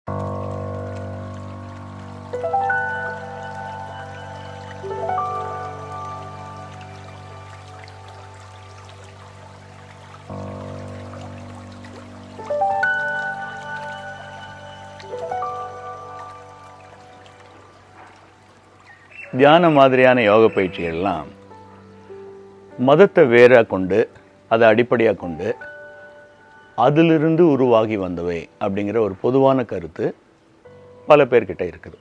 தியானம் மாதிரியான யோக பயிற்சிகள்லாம் மதத்தை வேறாக கொண்டு அதை அடிப்படையாக கொண்டு அதிலிருந்து உருவாகி வந்தவை அப்படிங்கிற ஒரு பொதுவான கருத்து பல பேர்கிட்ட இருக்குது.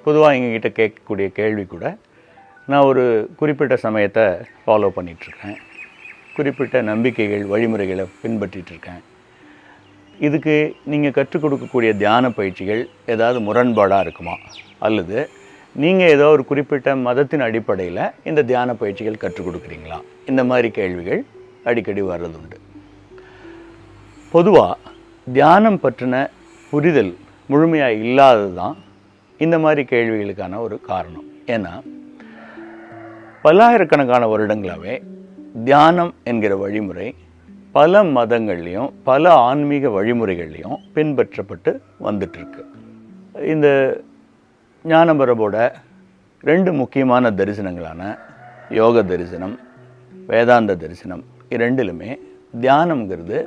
பொதுவாக எங்ககிட்ட கேட்கக்கூடிய கேள்வி கூட, நான் ஒரு குறிப்பிட்ட சமயத்தை ஃபாலோ பண்ணிகிட்ருக்கேன், குறிப்பிட்ட நம்பிக்கைகள் வழிமுறைகளை பின்பற்றிகிட்ருக்கேன், இதுக்கு நீங்கள் கற்றுக் கொடுக்கக்கூடிய தியான பயிற்சிகள் ஏதாவது முரண்பாடாக இருக்குமா, அல்லது நீங்கள் ஏதோ ஒரு குறிப்பிட்ட மதத்தின் அடிப்படையில் இந்த தியான பயிற்சிகள் கற்றுக் கொடுக்குறீங்களா, இந்த மாதிரி கேள்விகள் அடிக்கடி வர்றதுண்டு. பொதுவாக தியானம் பற்றின புரிதல் முழுமையாக இல்லாதது தான் இந்த மாதிரி கேள்விகளுக்கான ஒரு காரணம். ஏன்னா பல்லாயிரக்கணக்கான வருடங்களாகவே தியானம் என்கிற வழிமுறை பல மதங்கள்லேயும் பல ஆன்மீக வழிமுறைகள்லையும் பின்பற்றப்பட்டு வந்துட்டுருக்கு. இந்த ஞானபரபோட ரெண்டு முக்கியமான தரிசனங்களான யோக தரிசனம், வேதாந்த தரிசனம், இரண்டிலுமே தியானம்ங்கிறது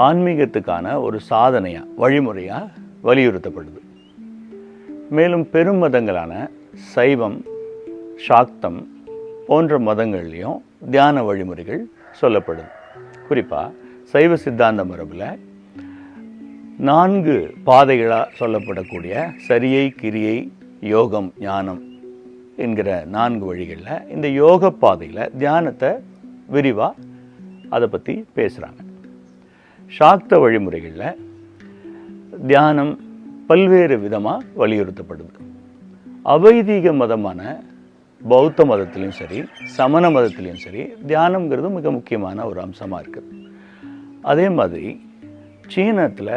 ஆன்மீகத்துக்கான ஒரு சாதனையாக வழிமுறையாக வலியுறுத்தப்படுது. மேலும் பெரும் மதங்களான சைவம், சாக்தம் போன்ற மதங்கள்லேயும் தியான வழிமுறைகள் சொல்லப்படுது. குறிப்பாக சைவ சித்தாந்த மரபில் 4 பாதைகளாக சொல்லப்படக்கூடிய சரியை, கிரியை, யோகம், ஞானம் என்கிற 4 வழிகளில் இந்த யோக பாதையில் தியானத்தை விரிவாக அதை பற்றி பேசுகிறாங்க. சாக்த வழிமுறைகளில் தியானம் பல்வேறு விதமாக வலியுறுத்தப்படுது. அவைதீக மதமான பௌத்த மதத்திலையும் சரி, சமண மதத்திலையும் சரி, தியானம்ங்கிறது மிக முக்கியமான ஒரு அம்சமாக இருக்குது. அதே மாதிரி சீனத்தில்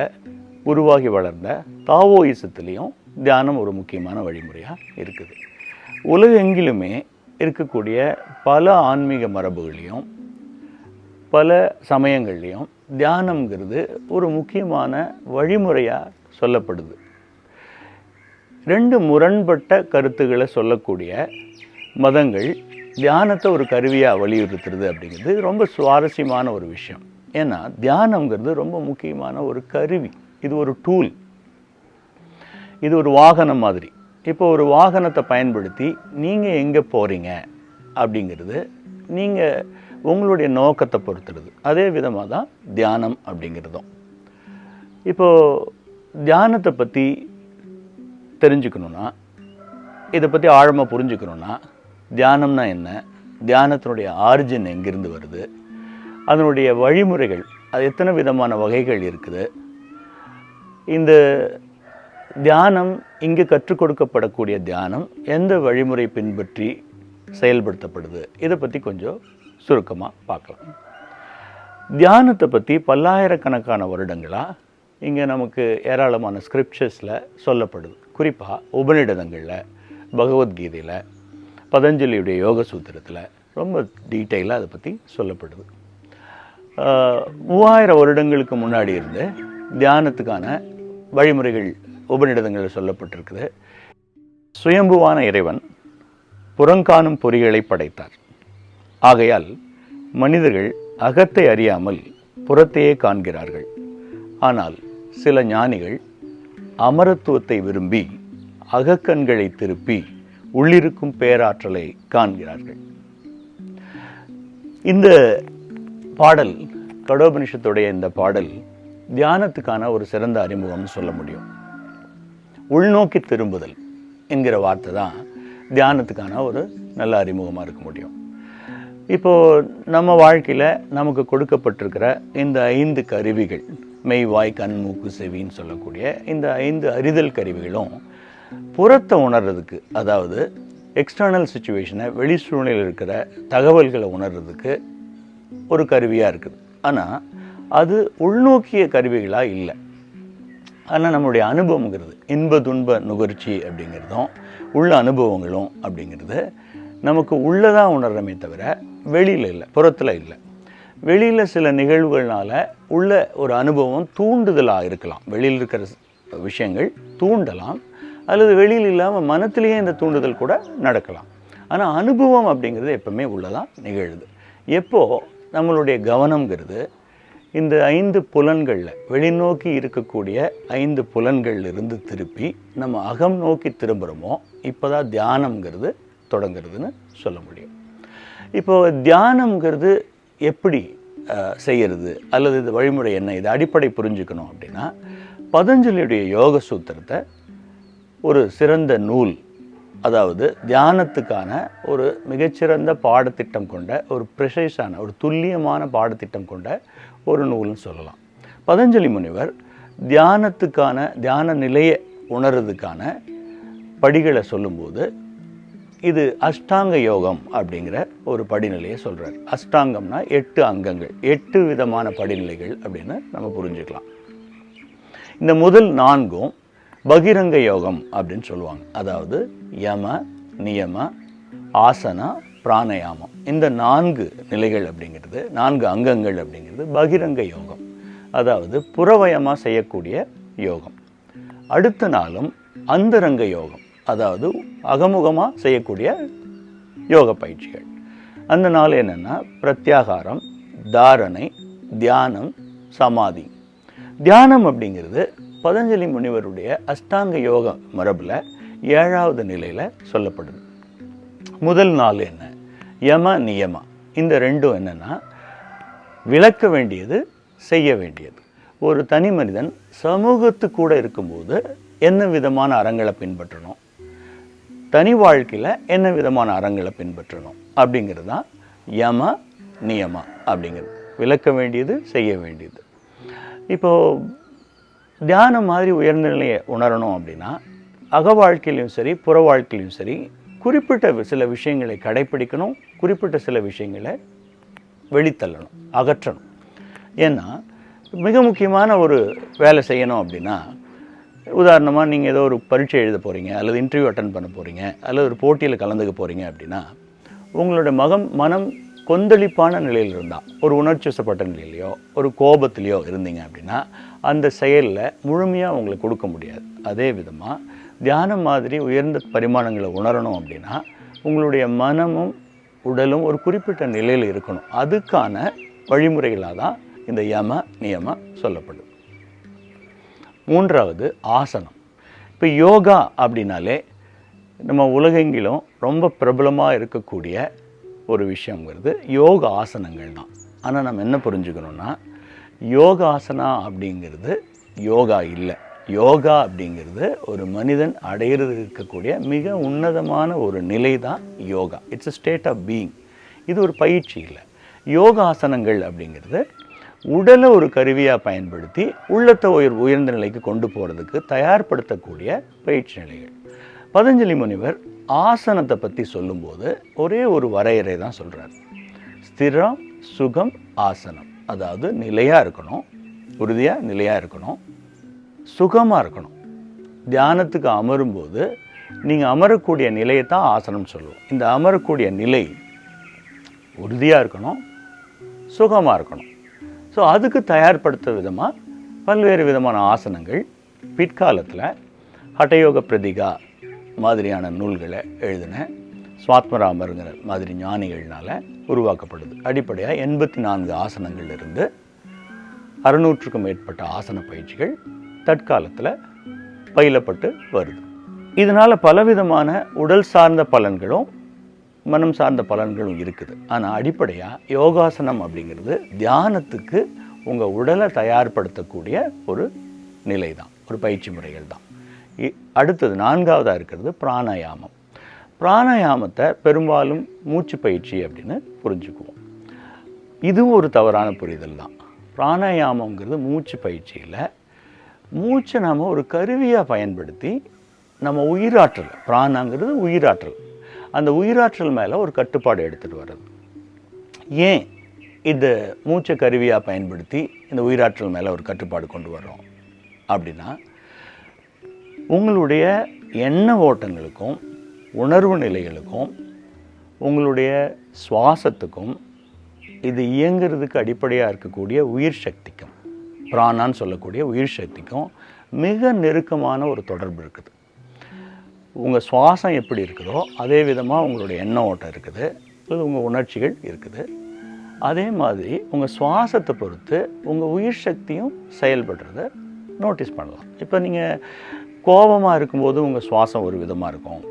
உருவாகி வளர்ந்த தாவோயிசத்துலேயும் தியானம் ஒரு முக்கியமான வழிமுறையாக இருக்குது. உலகெங்கிலுமே இருக்கக்கூடிய பல ஆன்மீக மரபுகளையும் பல சமயங்கள்லேயும் தியானம்ங்கிறது ஒரு முக்கியமான வழிமுறையாக சொல்லப்படுது. 2 முரண்பட்ட கருத்துக்களை சொல்லக்கூடிய மதங்கள் தியானத்தை ஒரு கருவியாக வலியுறுத்துறது அப்படிங்கிறது ரொம்ப சுவாரஸ்யமான ஒரு விஷயம். ஏன்னா தியானம்ங்கிறது ரொம்ப முக்கியமான ஒரு கருவி, இது ஒரு டூல், இது ஒரு வாகனம் மாதிரி. இப்போ ஒரு வாகனத்தை பயன்படுத்தி நீங்கள் எங்கே போகிறீங்க அப்படிங்கிறது நீங்கள் உங்களுடைய நோக்கத்தை பொறுத்துறது. அதே விதமாக தான் தியானம் அப்படிங்கிறதும். இப்போது தியானத்தை பற்றி தெரிஞ்சுக்கணுன்னா, இதை பற்றி ஆழமாக புரிஞ்சுக்கணுன்னா, தியானம்னா என்ன, தியானத்தினுடைய ஆரிஜின் எங்கிருந்து வருது, அதனுடைய வழிமுறைகள், அது எத்தனை விதமான வகைகள் இருக்குது, இந்த தியானம் இங்கே கற்றுக் கொடுக்கப்படக்கூடிய தியானம் எந்த வழிமுறை பின்பற்றி செயல்படுத்தப்படுது, இதை பற்றி கொஞ்சம் சுருக்கமாக பார்க்கலாம். தியானத்தை பற்றி பல்லாயிரக்கணக்கான வருடங்களாக இங்கே நமக்கு ஏராளமான ஸ்கிரிப்சர்ஸில் சொல்லப்படுது. குறிப்பாக உபநிடதங்களில், பகவத்கீதையில், பதஞ்சலியுடைய யோக சூத்திரத்தில் ரொம்ப டீட்டெயிலாக அதை பற்றி சொல்லப்படுது. 3000 வருடங்களுக்கு முன்னாடி இருந்து தியானத்துக்கான வழிமுறைகள் உபநிடதங்களில் சொல்லப்பட்டிருக்குது. சுயம்புவான இறைவன் புறங்காணும் பொறிகளை படைத்தார். ஆகையால் மனிதர்கள் அகத்தை அறியாமல் புறத்தையே காண்கிறார்கள். ஆனால் சில ஞானிகள் அமரத்துவத்தை விரும்பி அகக்கண்களை திருப்பி உள்ளிருக்கும் பேராற்றலை காண்கிறார்கள். இந்த பாடல், கடோபனிஷத்துடைய இந்த பாடல் தியானத்துக்கான ஒரு சிறந்த அறிமுகம்னு சொல்ல முடியும். உள்நோக்கி திரும்புதல் என்கிற வார்த்தை தான் தியானத்துக்கான ஒரு நல்ல அறிமுகமாக இருக்க முடியும். இப்போது நம்ம வாழ்க்கையில் நமக்கு கொடுக்கப்பட்டிருக்கிற இந்த 5 கருவிகள், மெய், வாய், கண், மூக்கு, செவின்னு சொல்லக்கூடிய இந்த 5 அறிதல் கருவிகளும் புறத்தை உணர்றதுக்கு, அதாவது எக்ஸ்டர்னல் சுச்சுவேஷனை, வெளி சூழ்நிலையில் இருக்கிற தகவல்களை உணர்றதுக்கு ஒரு கருவியாக இருக்குது. ஆனால் அது உள்நோக்கிய கருவிகளாக இல்லை. ஆனால் நம்மளுடைய அனுபவங்கிறது, இன்ப துன்ப நுகர்ச்சி அப்படிங்கிறதும் உள்ள அனுபவங்களும் அப்படிங்கிறது நமக்கு உள்ளதான் உணர்றமே தவிர வெளியில் இல்லை, புறத்தில் இல்லை. வெளியில் சில நிகழ்வுகள்னால உள்ள ஒரு அனுபவம் தூண்டுதலாக இருக்கலாம். வெளியில் இருக்கிற விஷயங்கள் தூண்டலாம், அல்லது வெளியில் இல்லாமல் மனத்திலேயே இந்த தூண்டுதல் கூட நடக்கலாம். ஆனால் அனுபவம் அப்படிங்கிறது எப்பவுமே உள்ளதான் நிகழுது. எப்போது நம்மளுடைய கவனம்ங்கிறது இந்த 5 புலன்களில் வெளிநோக்கி இருக்கக்கூடிய 5 புலன்கள்லேருந்து திருப்பி நம்ம அகம் நோக்கி திரும்புகிறோமோ இப்போ தான் தியானம்ங்கிறது தொடங்குறதுன்னு சொல்ல முடியும். இப்போது தியானம்ங்கிறது எப்படி செய்கிறது, அல்லது இது வழிமுறை என்ன, இது அடிப்படை புரிஞ்சுக்கணும் அப்படின்னா, பதஞ்சலியுடைய யோக சூத்திரத்தை ஒரு சிறந்த நூல், அதாவது தியானத்துக்கான ஒரு மிகச்சிறந்த பாடத்திட்டம் கொண்ட ஒரு ப்ரிசைஸான ஒரு துல்லியமான பாடத்திட்டம் கொண்ட ஒரு நூல்னு சொல்லலாம். பதஞ்சலி முனிவர் தியானத்துக்கான தியான நிலையை உணர்றதுக்கான படிகளை சொல்லும்போது இது அஷ்டாங்க யோகம் அப்படிங்கிற ஒரு படிநிலையை சொல்கிறார். அஷ்டாங்கம்னா 8 அங்கங்கள், 8 விதமான படிநிலைகள் அப்படின்னு நம்ம புரிஞ்சுக்கலாம். இந்த முதல் 4ம் பகிரங்க யோகம் அப்படின்னு சொல்லுவாங்க. அதாவது யம, நியம, ஆசனா, பிராணயாமம், இந்த 4 நிலைகள் அப்படிங்கிறது, 4 அங்கங்கள் அப்படிங்கிறது பகிரங்க யோகம், அதாவது புறவயமாக செய்யக்கூடிய யோகம். அடுத்த நாளும் அந்தரங்க யோகம், அதாவது அகமுகமாக செய்யக்கூடிய யோக பயிற்சிகள். அந்த நாள் என்னென்னா பிரத்யாகாரம், தாரணை, தியானம், சமாதி. தியானம் அப்படிங்கிறது பதஞ்சலி முனிவருடைய அஷ்டாங்க யோக மரபில் 7வது நிலையில் சொல்லப்படுது. முதல் நாள் என்ன, யம, நியம, இந்த 2ம் என்னென்னா விளக்க வேண்டியது, செய்ய வேண்டியது. ஒரு தனி மனிதன் சமூகத்து கூட இருக்கும்போது என்ன விதமான அறங்களை பின்பற்றணும், தனி வாழ்க்கையில் என்ன விதமான அறங்களை பின்பற்றணும் அப்படிங்கிறது தான் யம, நியம அப்படிங்கிறது. விளக்க வேண்டியது, செய்ய வேண்டியது. இப்போது தியானம் மாதிரி உயர்ந்த நிலையை உணரணும் அப்படின்னா அக வாழ்க்கையிலையும் சரி புற வாழ்க்கையிலையும் சரி குறிப்பிட்ட சில விஷயங்களை கடைப்பிடிக்கணும், குறிப்பிட்ட சில விஷயங்களை வெளித்தள்ளணும், அகற்றணும். ஏன்னா மிக முக்கியமான ஒரு வேலை செய்யணும் அப்படின்னா, உதாரணமாக நீங்கள் ஏதோ ஒரு பரீட்சை எழுத போகிறீங்க, அல்லது இன்டர்வியூ அட்டன் பண்ண போகிறீங்க, அல்லது ஒரு போட்டியில் கலந்துக்க போகிறீங்க அப்படின்னா, உங்களோட மனம் கொந்தளிப்பான நிலையில் இருந்தால், ஒரு உணர்ச்சிவசப்பட்ட நிலையிலையோ ஒரு கோபத்திலையோ இருந்தீங்க அப்படின்னா அந்த செயலில் முழுமையாக உங்களுக்கு கொடுக்க முடியாது. அதே விதமாக தியானம் மாதிரி உயர்ந்த பரிமாணங்களை உணரணும் அப்படின்னா உங்களுடைய மனமும் உடலும் ஒரு குறிப்பிட்ட நிலையில் இருக்கணும். அதுக்கான வழிமுறைகளாக தான் இந்த யம, நியம சொல்லப்படுது. 3வது ஆசனம். இப்போ யோகா அப்படின்னாலே நம்ம உலகெங்கிலும் ரொம்ப பிரபலமாக இருக்கக்கூடிய ஒரு விஷயங்கிறது யோக ஆசனங்கள் தான். ஆனால் நம்ம என்ன புரிஞ்சுக்கணுன்னா, யோகாசனா அப்படிங்கிறது யோகா இல்லை. யோகா அப்படிங்கிறது ஒரு மனிதன் அடையிறது இருக்கக்கூடிய மிக உன்னதமான ஒரு நிலை தான் yoga. It's a state of being. இது ஒரு பயிற்சி இல்லை. யோகாசனங்கள் அப்படிங்கிறது உடலை ஒரு கருவியாக பயன்படுத்தி உள்ளத்தை உயர்ந்த நிலைக்கு கொண்டு போகிறதுக்கு தயார்படுத்தக்கூடிய பயிற்சி நிலைகள். பதஞ்சலி முனிவர் ஆசனத்தை பற்றி சொல்லும்போது ஒரே ஒரு வரையறை தான் சொல்கிறார். ஸ்திரம், சுகம், ஆசனம். அதாவது நிலையாக இருக்கணும், உறுதியாக நிலையாக இருக்கணும், சுகமாக இருக்கணும். தியானத்துக்கு அமரும்போது நீங்கள் அமரக்கூடிய நிலையை தான் ஆசனம் சொல்லுவோம். இந்த அமரக்கூடிய நிலை உறுதியாக இருக்கணும், சுகமாக இருக்கணும். ஸோ அதுக்கு தயார்படுத்த விதமாக பல்வேறு விதமான ஆசனங்கள் பிற்காலத்தில் ஹட்டயோக பிரதிகா மாதிரியான நூல்களை எழுதின சுவாத்மராமருங்கிற மாதிரி ஞானிகள்னால் உருவாக்கப்படுது. அடிப்படையாக 84 ஆசனங்கள் இருந்து 600க்கும் மேற்பட்ட ஆசன பயிற்சிகள் தற்காலத்தில் பயிலப்பட்டு வருது. இதனால் பலவிதமான உடல் சார்ந்த பலன்களும் மனம் சார்ந்த பலன்களும் இருக்குது. ஆனால் அடிப்படையாக யோகாசனம் அப்படிங்கிறது தியானத்துக்கு உங்கள் உடலை தயார்படுத்தக்கூடிய ஒரு நிலை தான், ஒரு பயிற்சி முறைகள் தான். அடுத்தது 4வதாக இருக்கிறது பிராணாயாமம். பிராணாயாமத்தை பெரும்பாலும் மூச்சு பயிற்சி அப்படின்னு புரிஞ்சுக்குவோம். இதுவும் ஒரு தவறான புரிதல் தான். பிராணாயாமங்கிறது மூச்சு பயிற்சியில் மூச்சை நாம் ஒரு கருவியாக பயன்படுத்தி நம்ம உயிராற்றல், பிராணங்கிறது உயிராற்றல், அந்த உயிராற்றல் மேலே ஒரு கட்டுப்பாடு எடுத்துகிட்டு வர்றது. ஏன் இந்த மூச்சை கருவியாக பயன்படுத்தி இந்த உயிராற்றல் மேலே ஒரு கட்டுப்பாடு கொண்டு வர்றோம் அப்படின்னா, உங்களுடைய எண்ண ஓட்டங்களுக்கும் உணர்வு நிலைகளுக்கும் உங்களுடைய சுவாசத்துக்கும் இது இயங்குறதுக்கு அடிப்படையாக இருக்கக்கூடிய உயிர் சக்திக்கும், பிராணான்னு சொல்லக்கூடிய உயிர் சக்திக்கும் மிக நெருக்கமான ஒரு தொடர்பு இருக்குது. உங்கள் சுவாசம் எப்படி இருக்குதோ அதே விதமாக உங்களுடைய எண்ண ஓட்டம் இருக்குது, அல்லது உங்கள் உணர்ச்சிகள் இருக்குது. அதே மாதிரி உங்கள் சுவாசத்தை பொறுத்து உங்கள் உயிர் சக்தியும் செயல்படுறத நோட்டீஸ் பண்ணலாம். இப்போ நீங்கள் கோபமாக இருக்கும்போது உங்கள் சுவாசம் ஒரு விதமாக இருக்கும்,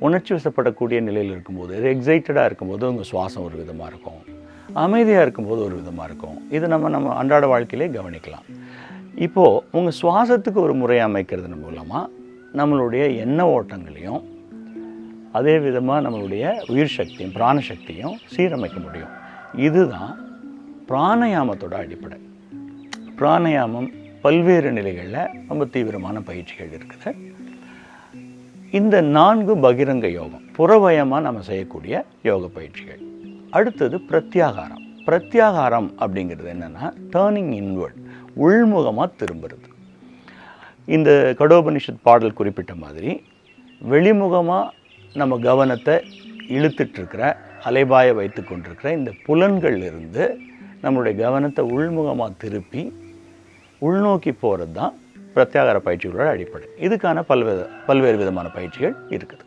உணர்ச்சி வசப்படக்கூடிய நிலையில் இருக்கும்போது, எக்ஸைட்டடாக இருக்கும்போது உங்கள் சுவாசம் ஒரு விதமாக இருக்கும், அமைதியாக இருக்கும்போது ஒரு விதமாக இருக்கும். இது நம்ம அன்றாட வாழ்க்கையிலே கவனிக்கலாம். இப்போது உங்கள் சுவாசத்துக்கு ஒரு முறையை அமைக்கிறது மூலமாக நம்மளுடைய எண்ண ஓட்டங்களையும் அதே விதமாக நம்மளுடைய உயிர் சக்தியும் பிராணசக்தியும் சீரமைக்க முடியும். இதுதான் பிராணயாமத்தோட அடிப்படை. பிராணயாமம் பல்வேறு நிலைகளில் ரொம்ப தீவிரமான பயிற்சிகள் இருக்குது. இந்த 4 பகிரங்க யோகம், புறவயமாக நம்ம செய்யக்கூடிய யோக பயிற்சிகள். அடுத்தது பிரத்யாகாரம். பிரத்யாகாரம் அப்படிங்கிறது என்னென்னா டேர்னிங் இன்வர்ட், உள்முகமாக திரும்புறது. இந்த கடோபனிஷத் பாடல் குறிப்பிட்ட மாதிரி வெளிமுகமாக நம்ம கவனத்தை இழுத்துட்ருக்கிற, அலைபாய வைத்து கொண்டிருக்கிற இந்த புலன்கள்லேருந்து நம்மளுடைய கவனத்தை உள்முகமாக திருப்பி உள்நோக்கி போகிறது தான் பிரத்யாகார பயிற்சிகளோட அடிப்படை. இதுக்கான பல்வேறு விதமான பயிற்சிகள் இருக்குது.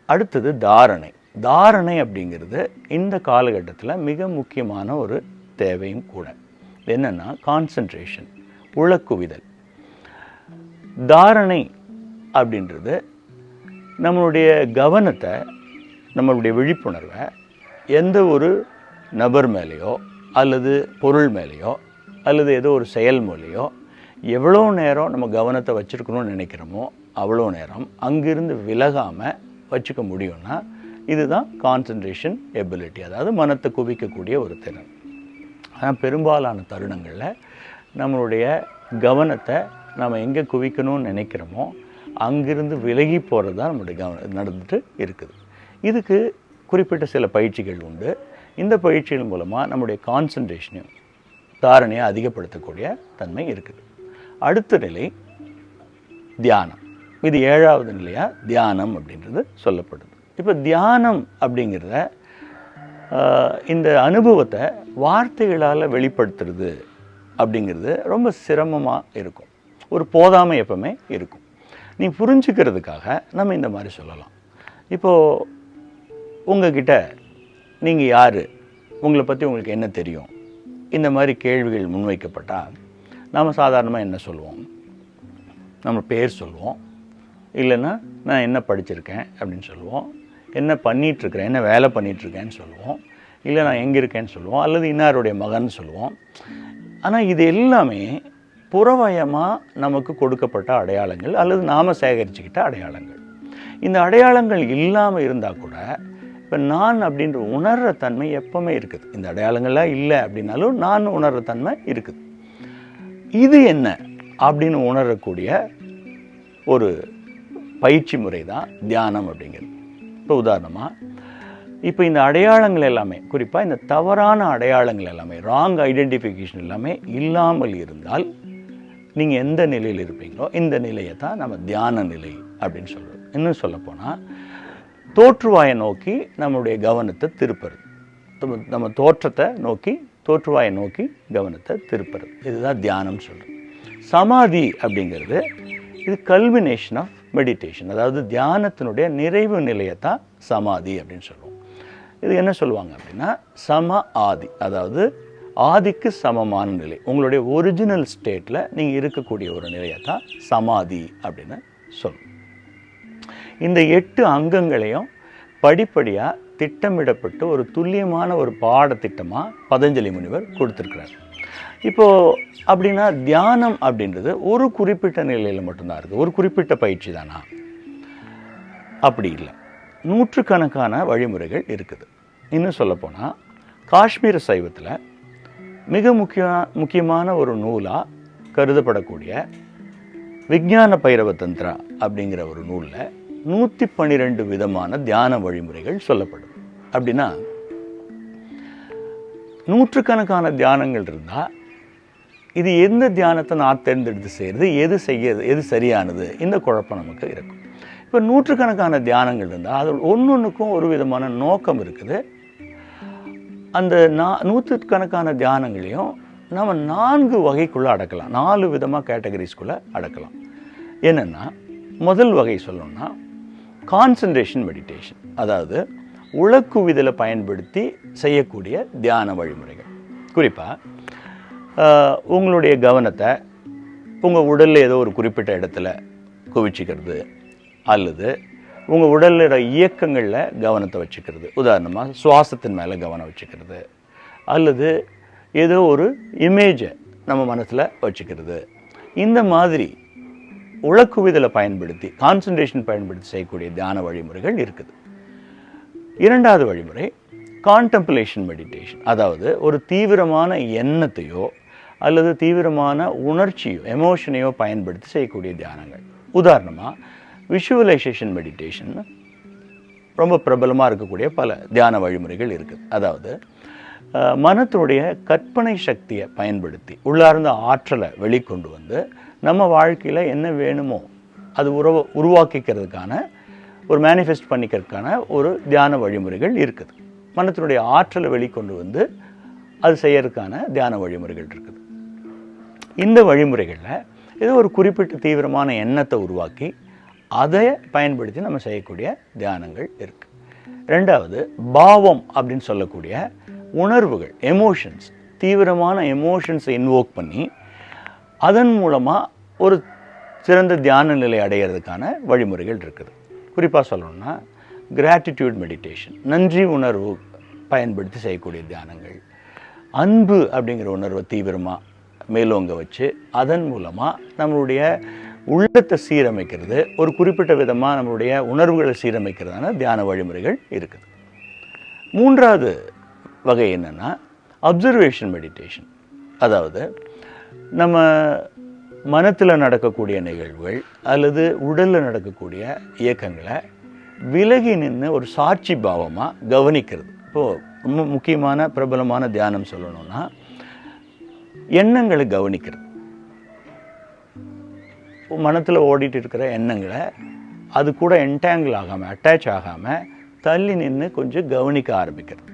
அடுத்தது தாரணை. தாரணை அப்படிங்கிறது இந்த காலகட்டத்தில் மிக முக்கியமான ஒரு தேவையும் கூட. என்னென்னா கான்சன்ட்ரேஷன், உளக்குவிதல். தாரணை அப்படின்றது நம்மளுடைய கவனத்தை, நம்மளுடைய விழிப்புணர்வை எந்த ஒரு நபர் மேலேயோ அல்லது பொருள் மேலேயோ அல்லது ஏதோ ஒரு செயல் மூலையோ எவ்வளோ நேரம் நம்ம கவனத்தை வச்சுருக்கணும்னு நினைக்கிறோமோ அவ்வளோ நேரம் அங்கிருந்து விலகாமல் வச்சுக்க முடியும்னா இதுதான் கான்சன்ட்ரேஷன் எபிலிட்டி, அதாவது மனத்தை குவிக்கக்கூடிய ஒரு திறன். ஆனால் பெரும்பாலான தருணங்களில் நம்மளுடைய கவனத்தை நம்ம எங்கே குவிக்கணும்னு நினைக்கிறோமோ அங்கிருந்து விலகி போகிறது தான் நம்மளுடைய கவனம் நடந்துட்டு இருக்குது. இதுக்கு குறிப்பிட்ட சில பயிற்சிகள் உண்டு. இந்த பயிற்சிகள் மூலமாக நம்முடைய கான்சன்ட்ரேஷனையும் தாரணையை அதிகப்படுத்தக்கூடிய தன்மை இருக்குது. அடுத்த நிலை தியானம். இது 7வது நிலையாக தியானம் அப்படின்றது சொல்லப்படுது. இப்போ தியானம் அப்படிங்கிறத இந்த அனுபவத்தை வார்த்தைகளால் வெளிப்படுத்துறது அப்படிங்கிறது ரொம்ப சிரமமாக இருக்கும், ஒரு போதாமை எப்பவுமே இருக்கும். நீ புரிஞ்சுக்கிறதுக்காக நம்ம இந்த மாதிரி சொல்லலாம். இப்போது உங்ககிட்ட நீங்கள் யார், உங்களை பற்றி உங்களுக்கு என்ன தெரியும், இந்த மாதிரி கேள்விகள் முன்வைக்கப்பட்டால் நாம் சாதாரணமாக என்ன சொல்லுவோம்? நம்ம பேர் சொல்லுவோம், இல்லைன்னா நான் என்ன படிச்சிருக்கேன் அப்படின்னு சொல்லுவோம், என்ன பண்ணிகிட்ருக்கிறேன், என்ன வேலை பண்ணிகிட்ருக்கேன்னு சொல்லுவோம், இல்லை நான் எங்கே இருக்கேன்னு சொல்லுவோம், அல்லது இன்னாருடைய மகன் சொல்லுவோம். ஆனால் இது எல்லாமே புறவயமாக நமக்கு கொடுக்கப்பட்ட அடையாளங்கள் அல்லது நாம் சேகரிச்சுக்கிட்ட அடையாளங்கள். இந்த அடையாளங்கள் இல்லாமல் இருந்தால் கூட இப்போ நான் அப்படின்ற உணர்கிற தன்மை எப்பவுமே இருக்குது. இந்த அடையாளங்கள்லாம் இல்லை அப்படின்னாலும் நான் உணர்கிற தன்மை இருக்குது. இது என்ன அப்படின்னு உணரக்கூடிய ஒரு பயிற்சி முறை தான் தியானம் அப்படிங்கிறது. இப்போ உதாரணமாக இப்போ இந்த அடையாளங்கள் எல்லாமே, குறிப்பாக இந்த தவறான அடையாளங்கள் எல்லாமே, ராங் ஐடென்டிஃபிகேஷன் எல்லாமே இல்லாமல் இருந்தால் நீங்கள் எந்த நிலையில் இருப்பீங்களோ இந்த நிலையை தான் நம்ம தியான நிலை அப்படின்னு சொல்கிறோம். இன்னும் சொல்லப்போனால் தோற்றுவாயை நோக்கி நம்மளுடைய கவனத்தை திருப்புறது, நம்ம தோற்றத்தை நோக்கி, தோற்றுவாயை நோக்கி கவனத்தை திருப்புறது, இதுதான் தியானம் சொல்கிறோம். சமாதி அப்படிங்கிறது இது கல்மினேஷன் ஆஃப் மெடிடேஷன், அதாவது தியானத்தினுடைய நிறைவு நிலையை தான் சமாதி அப்படின்னு சொல்லுவோம். இது என்ன சொல்லுவாங்க அப்படின்னா சம ஆதி, அதாவது ஆதிக்கு சமமான நிலை, உங்களுடைய ஒரிஜினல் ஸ்டேட்டில் நீங்கள் இருக்கக்கூடிய ஒரு நிலையை தான் சமாதி அப்படின்னு சொல்லுவோம். இந்த 8 அங்கங்களையும் படிப்படியாக திட்டமிடப்பட்டு ஒரு துல்லியமான ஒரு பாடத்திட்டமாக பதஞ்சலி முனிவர் கொடுத்துருக்கிறார். இப்போது அப்படின்னா தியானம் அப்படின்றது ஒரு குறிப்பிட்ட நிலையில் மட்டும்தான் இருக்குது, ஒரு குறிப்பிட்ட பயிற்சி தானா? அப்படி இல்லை, நூற்றுக்கணக்கான வழிமுறைகள் இருக்குது. இன்னும் சொல்லப்போனால் காஷ்மீர சைவத்தில் மிக முக்கியமான ஒரு நூலாக கருதப்படக்கூடிய விஞ்ஞான பைரவ தந்திரா அப்படிங்கிற ஒரு நூலில் 112 விதமான தியான வழிமுறைகள் சொல்லப்படுது. அப்படின்னா நூற்றுக்கணக்கான தியானங்கள் இருந்தால் இது எந்த தியானத்தை நான் தேர்ந்தெடுத்து செய்கிறது, எது சரியானது, இந்த குழப்பம் நமக்கு இருக்கும். இப்போ நூற்றுக்கணக்கான தியானங்கள் இருந்தால் அது ஒன்றுக்கும் ஒரு விதமான நோக்கம் இருக்குது. அந்த நூற்றுக்கணக்கான தியானங்களையும் நம்ம 4 வகைக்குள்ளே அடக்கலாம், 4 விதமாக கேட்டகரிஸ்குள்ளே அடக்கலாம். என்னென்னா, முதல் வகை சொல்லணும்னா கான்சன்ட்ரேஷன் மெடிடேஷன், அதாவது உளக்குவிதலை பயன்படுத்தி செய்யக்கூடிய தியான வழிமுறைகள். குறிப்பாக உங்களுடைய கவனத்தை உங்கள் உடலில் ஏதோ ஒரு குறிப்பிட்ட இடத்துல குவிச்சிக்கிறது, அல்லது உங்கள் உடலோட இயக்கங்களில் கவனத்தை வச்சுக்கிறது, உதாரணமாக சுவாசத்தின் மேலே கவனம் வச்சுக்கிறது, அல்லது ஏதோ ஒரு இமேஜை நம்ம மனசில் வச்சுக்கிறது. இந்த மாதிரி உளக்குவிதலை பயன்படுத்தி கான்சன்ட்ரேஷன் பயன்படுத்தி செய்யக்கூடிய தியான வழிமுறைகள் இருக்குது. இரண்டாவது வழிமுறை கான்டெம்ப்ளேஷன் மெடிடேஷன், அதாவது ஒரு தீவிரமான எண்ணத்தையோ அல்லது தீவிரமான உணர்ச்சியோ எமோஷனையோ பயன்படுத்தி செய்யக்கூடிய தியானங்கள். உதாரணமாக விஷுவலைசேஷன் மெடிடேஷன் ரொம்ப பிரபலமாக இருக்கக்கூடிய பல தியான வழிமுறைகள் இருக்குது. அதாவது மனத்தினுடைய கற்பனை சக்தியை பயன்படுத்தி உள்ளார்ந்த ஆற்றலை வெளிக்கொண்டு வந்து நம்ம வாழ்க்கையில் என்ன வேணுமோ அது உருவாக்கிக்கிறதுக்கான ஒரு மேனிஃபெஸ்ட் பண்ணிக்கிறதுக்கான ஒரு தியான வழிமுறைகள் இருக்குது. மனத்தினுடைய ஆற்றலை வெளிக்கொண்டு வந்து அது செய்யறதுக்கான தியான வழிமுறைகள் இருக்குது. இந்த வழிமுறைகளில் ஏதோ ஒரு குறிப்பிட்ட தீவிரமான எண்ணத்தை உருவாக்கி அதை பயன்படுத்தி நம்ம செய்யக்கூடிய தியானங்கள் இருக்குது. ரெண்டாவது பாவம் அப்படின்னு சொல்லக்கூடிய உணர்வுகள், எமோஷன்ஸ், தீவிரமான எமோஷன்ஸை இன்வோக் பண்ணி அதன் மூலமாக ஒரு சிறந்த தியான நிலை அடையிறதுக்கான வழிமுறைகள் இருக்குது. குறிப்பாக சொல்லணும்னா கிராட்டிடியூட் மெடிடேஷன், நன்றி உணர்வு பயன்படுத்தி செய்யக்கூடிய தியானங்கள். அன்பு அப்படிங்கிற உணர்வை தீவிரமாக மேலோங்க வச்சு அதன் மூலமாக நம்மளுடைய உள்ளத்தை சீரமைக்கிறது, ஒரு குறிப்பிட்ட விதமாக நம்மளுடைய உணர்வுகளை சீரமைக்கிறதான தியான வழிமுறைகள் இருக்குது. மூன்றாவது வகை என்னென்னா அப்சர்வேஷன் மெடிடேஷன், அதாவது நம்ம மனத்தில் நடக்கக்கூடிய நிகழ்வுகள் அல்லது உடலில் நடக்கக்கூடிய இயக்கங்களை விலகி நின்று ஒரு சாட்சி பாவமாக கவனிக்கிறது. இப்போது ரொம்ப முக்கியமான பிரபலமான தியானம் சொல்லணும்னா எண்ணங்களை கவனிக்கிறது. மனத்தில் ஓடிட்டு இருக்கிற எண்ணங்களை அது கூட என்டாங்கிள் ஆகாமல், அட்டாச் ஆகாமல் தள்ளி நின்று கொஞ்சம் கவனிக்க ஆரம்பிக்கிறது.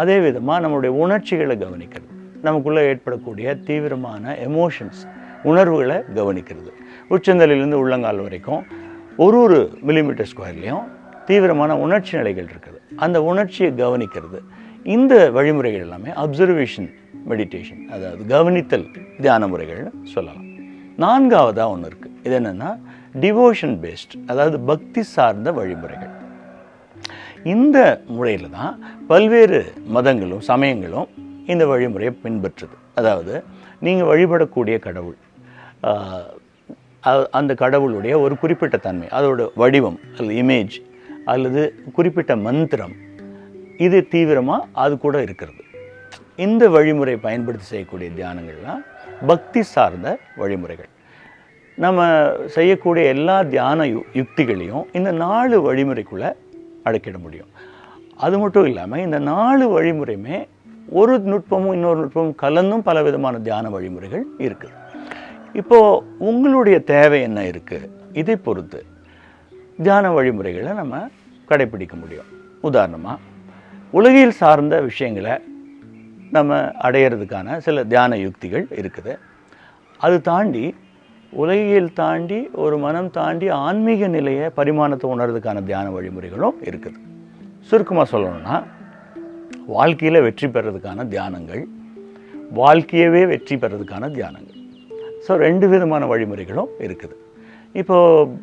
அதே விதமாக நம்மளுடைய உணர்ச்சிகளை கவனிக்கிறது, நமக்குள்ளே ஏற்படக்கூடிய தீவிரமான எமோஷன்ஸ், உணர்வுகளை கவனிக்கிறது. உச்சந்தலையிலேருந்து உள்ளங்கால் வரைக்கும் ஒரு மில்லிமீட்டர் ஸ்கொயர்லேயும் தீவிரமான உணர்ச்சி நிலைகள் இருக்குது. அந்த உணர்ச்சியை கவனிக்கிறது. இந்த வழிமுறைகள் எல்லாமே அப்சர்வேஷன் மெடிடேஷன், அதாவது கவனித்தல் தியான முறைகள்னு சொல்லலாம். நான்காவதாக ஒன்று இருக்குது. இது என்னென்னா டிவோஷன் பேஸ்ட், அதாவது பக்தி சார்ந்த வழிமுறைகள். இந்த முறையில் தான் பல்வேறு மதங்களும் சமயங்களும் இந்த வழிமுறையை பின்பற்றுது. அதாவது நீங்கள் வழிபடக்கூடிய கடவுள், அந்த கடவுளுடைய ஒரு குறிப்பிட்ட தன்மை, அதோட வடிவம் அல்லது இமேஜ் அல்லது குறிப்பிட்ட மந்திரம், இது தீவிரமாக அது கூட இருக்கிறது. இந்த வழிமுறை பயன்படுத்தி செய்யக்கூடிய தியானங்கள்லாம் பக்தி சார்ந்த வழிமுறைகள். நம்ம செய்யக்கூடிய எல்லா தியான யுக்திகளையும் இந்த 4 வழிமுறைக்குள்ளே அடக்கிட முடியும். அது மட்டும் இல்லாமல் இந்த 4 வழிமுறையுமே ஒரு நுட்பமும் இன்னொரு நுட்பமும் கலந்தும் பல விதமான தியான வழிமுறைகள் இருக்குது. இப்போது உங்களுடைய தேவை என்ன இருக்குது, இதை பொறுத்து தியான வழிமுறைகளை நம்ம கடைப்பிடிக்க முடியும். உதாரணமாக உலகியல் சார்ந்த விஷயங்களை நம்ம அடையிறதுக்கான சில தியான யுக்திகள் இருக்குது. அது தாண்டி உலகியல் தாண்டி ஒரு மனம் தாண்டி ஆன்மீக நிலையை பரிமாணத்தை உணர்றதுக்கான தியான வழிமுறைகளும் இருக்குது. சுருக்கமாக சொல்லணும்னா வாழ்க்கையில் வெற்றி பெறதுக்கான தியானங்கள், வாழ்க்கையவே வெற்றி பெறதுக்கான தியானங்கள். ஸோ 2 விதமான வழிமுறைகளும் இருக்குது. இப்போது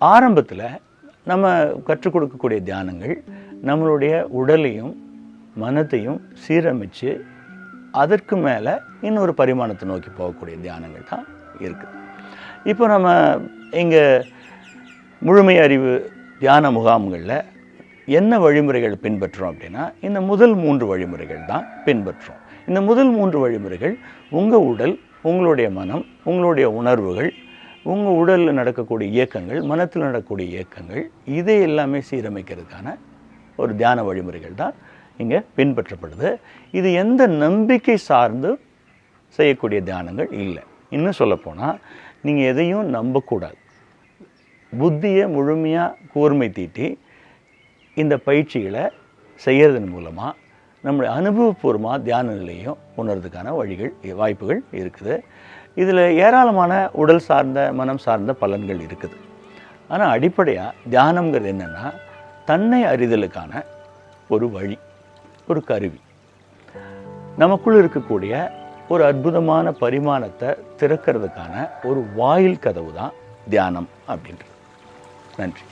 ஆரம்பத்தில் நம்ம கற்றுக் கொடுக்கக்கூடிய தியானங்கள் நம்மளுடைய உடலையும் மனத்தையும் சீரமைச்சு அதற்கு மேலே இன்னொரு பரிமாணத்தை நோக்கி போகக்கூடிய தியானங்கள் தான் இருக்குது. இப்போ நம்ம இங்கே முழுமை அறிவு தியான முகாம்களில் என்ன வழிமுறைகள் பின்பற்றுறோம் அப்படின்னா இந்த முதல் 3 வழிமுறைகள் தான் பின்பற்றுறோம். இந்த முதல் 3 வழிமுறைகள் உங்கள் உடல், உங்களுடைய மனம், உங்களுடைய உணர்வுகள், உங்கள் உடலில் நடக்கக்கூடிய இயக்கங்கள், மனத்தில் நடக்கக்கூடிய இயக்கங்கள், இதை எல்லாமே சீரமைக்கிறதுக்கான ஒரு தியான வழிமுறைகள் தான் இங்கே பின்பற்றப்படுது. இது எந்த நம்பிக்கை சார்ந்து செய்யக்கூடிய தியானங்கள் இல்லை. இன்னும் சொல்லப்போனால் நீங்கள் எதையும் நம்பக்கூடாது. புத்தியை முழுமையாக கூர்மை தீட்டி இந்த பயிற்சிகளை செய்கிறதன் மூலமாக நம்முடைய அனுபவபூர்வமாக தியான நிலையும் உணர்றதுக்கான வாய்ப்புகள் இருக்குது. இதில் ஏராளமான உடல் சார்ந்த மனம் சார்ந்த பலன்கள் இருக்குது. ஆனால் அடிப்படையாக தியானம்ங்கிறது என்னென்னா தன்னை அறிதலுக்கான ஒரு வழி, ஒரு கருவி. நமக்குள் இருக்கக்கூடிய ஒரு அற்புதமான பரிமாணத்தை திறக்கிறதுக்கான ஒரு வாயில் கதவு தான் தியானம் அப்படின்றது. நன்றி.